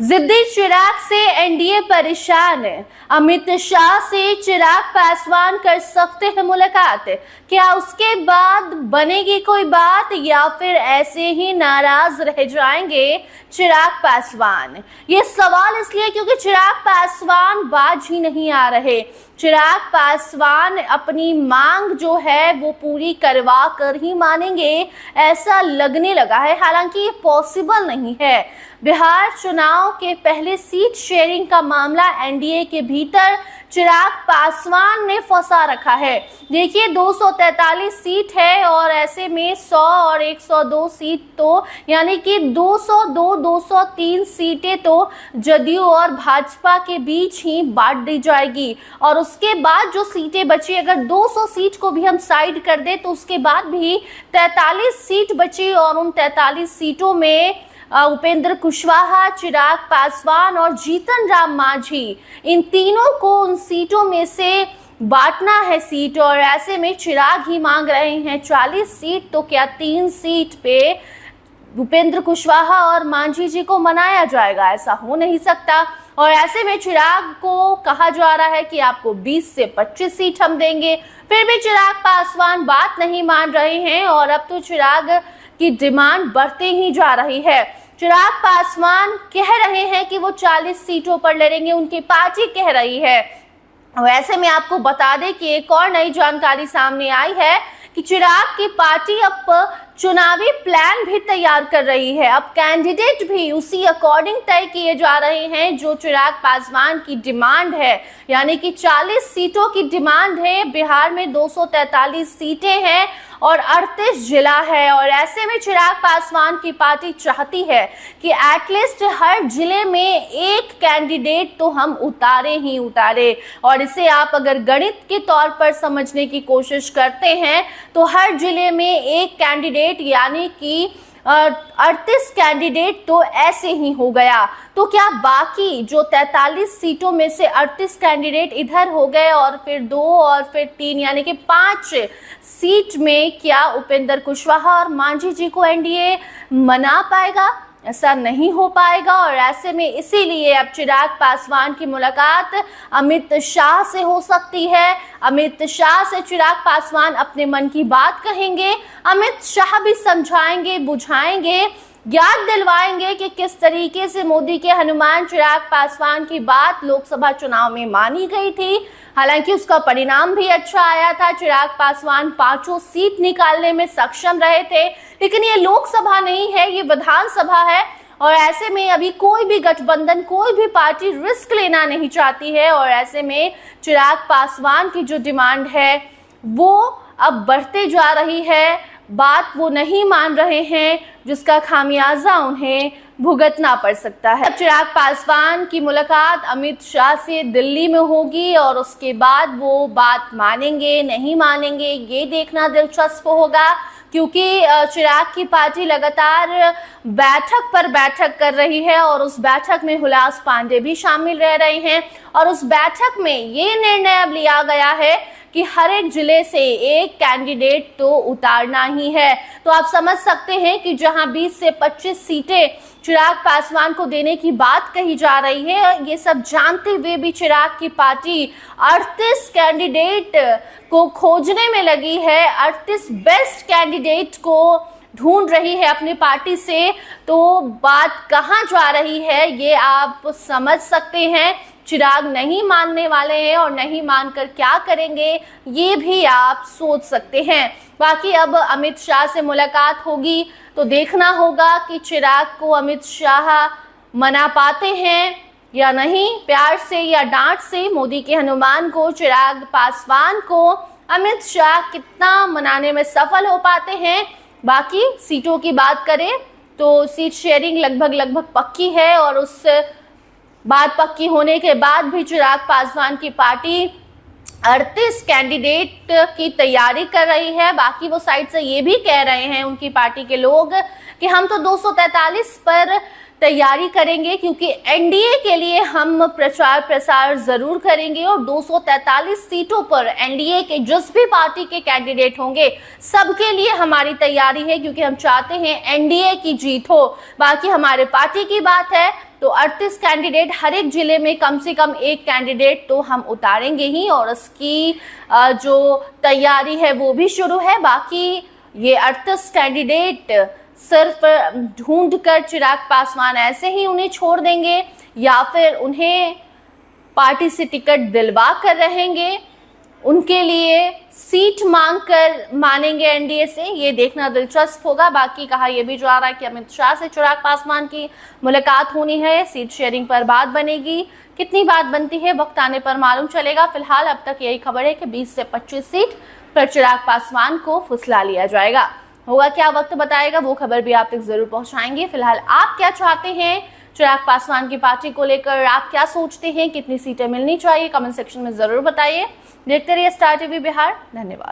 जिद्दी चिराग से एनडीए परेशान। अमित शाह से चिराग पासवान कर सकते हैं मुलाकात। क्या उसके बाद बनेगी कोई बात या फिर ऐसे ही नाराज रह जाएंगे चिराग पासवान? ये सवाल इसलिए क्योंकि चिराग पासवान बाज ही नहीं आ रहे। चिराग पासवान अपनी मांग जो है वो पूरी करवा कर ही मानेंगे, ऐसा लगने लगा है। हालांकि ये पॉसिबल नहीं है। बिहार चुनाव के पहले सीट शेयरिंग का मामला एनडीए के भीतर चिराग पासवान ने फंसा रखा है। देखिए 243 सीट है और ऐसे में 100 और 102 सीट तो यानी कि 202 203 सीटें तो जदयू और भाजपा के बीच ही बांट दी जाएगी। और उसके बाद जो सीटें बची, अगर 200 सीट को भी हम साइड कर दे तो उसके बाद भी 43 सीट बची और उन 43 सीटों में उपेंद्र कुशवाहा, चिराग पासवान और जीतन राम मांझी, इन तीनों को उन सीटों में से बांटना है सीट। और ऐसे में चिराग ही मांग रहे हैं 40 सीट, तो क्या 3 सीट पे उपेंद्र कुशवाहा और मांझी जी को मनाया जाएगा? ऐसा हो नहीं सकता। और ऐसे में चिराग को कहा जा रहा है कि आपको 20 से 25 सीट हम देंगे। फिर भी चिराग पासवान बात नहीं मान रहे हैं और अब तो चिराग की डिमांड बढ़ते ही जा रही है। चिराग पासवान कह रहे हैं कि वो 40 सीटों पर लड़ेंगे, उनकी पार्टी कह रही है। वैसे में आपको बता दें कि एक और नई जानकारी सामने आई है कि चिराग की पार्टी अब चुनावी प्लान भी तैयार कर रही है। अब कैंडिडेट भी उसी अकॉर्डिंग तय किए जा रहे हैं जो चिराग पासवान की डिमांड है, यानी कि 40 सीटों की डिमांड है। बिहार में 243 सीटें हैं और 38 जिला है। और ऐसे में चिराग पासवान की पार्टी चाहती है कि एटलीस्ट हर जिले में एक कैंडिडेट तो हम उतारे ही उतारे। और इसे आप अगर गणित के तौर पर समझने की कोशिश करते हैं तो हर जिले में एक कैंडिडेट यानी कि 38 कैंडिडेट तो ऐसे ही हो गया। तो क्या बाकी जो 43 सीटों में से 38 कैंडिडेट इधर हो गए और फिर 2 और फिर 3 यानी कि 5 सीट में क्या उपेंद्र कुशवाहा और मांझी जी को एनडीए मना पाएगा? ऐसा नहीं हो पाएगा। और ऐसे में इसीलिए अब चिराग पासवान की मुलाकात अमित शाह से हो सकती है। अमित शाह से चिराग पासवान अपने मन की बात कहेंगे। अमित शाह भी समझाएंगे, बुझाएंगे, याद दिलवाएंगे कि किस तरीके से मोदी के हनुमान चिराग पासवान की बात लोकसभा चुनाव में मानी गई थी। हालांकि उसका परिणाम भी अच्छा आया था। चिराग पासवान 5 सीट निकालने में सक्षम रहे थे। लेकिन ये लोकसभा नहीं है, ये विधानसभा है। और ऐसे में अभी कोई भी गठबंधन, कोई भी पार्टी रिस्क लेना नहीं चाहती है। और ऐसे में चिराग पासवान की जो डिमांड है वो अब बढ़ते जा रही है। बात वो नहीं मान रहे हैं, जिसका खामियाजा उन्हें भुगतना पड़ सकता है। चिराग पासवान की मुलाकात अमित शाह से दिल्ली में होगी और उसके बाद वो बात मानेंगे नहीं मानेंगे ये देखना दिलचस्प होगा, क्योंकि चिराग की पार्टी लगातार बैठक पर बैठक कर रही है और उस बैठक में हुलास पांडे भी शामिल रह रहे हैं। और उस बैठक में ये निर्णय अब लिया गया है कि हर एक जिले से एक कैंडिडेट तो उतारना ही है। तो आप समझ सकते हैं कि जहां 20 से 25 सीटें चिराग पासवान को देने की बात कही जा रही है, ये सब जानते हुए भी चिराग की पार्टी 38 कैंडिडेट को खोजने में लगी है, 38 बेस्ट कैंडिडेट को ढूंढ रही है अपनी पार्टी से। तो बात कहां जा रही है ये आप समझ सकते हैं। चिराग नहीं मानने वाले हैं और नहीं मानकर क्या करेंगे ये भी आप सोच सकते हैं। बाकी अब अमित शाह से मुलाकात होगी तो देखना होगा कि चिराग को अमित शाह मना पाते हैं या नहीं। प्यार से या डांट से मोदी के हनुमान को, चिराग पासवान को अमित शाह कितना मनाने में सफल हो पाते हैं। बाकी सीटों की बात करें तो सीट शेयरिंग लगभग पक्की है और उस बात पक्की होने के बाद भी चिराग पासवान की पार्टी 38 कैंडिडेट की तैयारी कर रही है। बाकी वो साइड से ये भी कह रहे हैं उनकी पार्टी के लोग कि हम तो 243 पर तैयारी करेंगे, क्योंकि एनडीए के लिए हम प्रचार प्रसार जरूर करेंगे और 243 सीटों पर एनडीए के जिस भी पार्टी के कैंडिडेट होंगे सबके लिए हमारी तैयारी है, क्योंकि हम चाहते हैं एनडीए की जीत हो। बाकी हमारे पार्टी की बात है तो 38 कैंडिडेट, हर एक जिले में कम से कम एक कैंडिडेट तो हम उतारेंगे ही, और उसकी जो तैयारी है वो भी शुरू है। बाकी ये 38 कैंडिडेट सिर्फ ढूंढकर चिराग पासवान ऐसे ही उन्हें छोड़ देंगे या फिर उन्हें पार्टी से टिकट दिलवा कर रहेंगे, उनके लिए सीट मांग कर मानेंगे एनडीए से, ये देखना दिलचस्प होगा। बाकी कहा यह भी जा रहा है कि अमित शाह से चिराग पासवान की मुलाकात होनी है, सीट शेयरिंग पर बात बनेगी। कितनी बात बनती है वक्त आने पर मालूम चलेगा। फिलहाल अब तक यही खबर है कि 20 से 25 सीट पर चिराग पासवान को फुसला लिया जाएगा। होगा क्या, वक्त बताएगा, वो खबर भी आप तक जरूर पहुंचाएंगे। फिलहाल आप क्या चाहते हैं चिराग पासवान की पार्टी को लेकर, आप क्या सोचते हैं, कितनी सीटें मिलनी चाहिए, कमेंट सेक्शन में जरूर बताइए। देखते रहिए स्टार टीवी बिहार। धन्यवाद।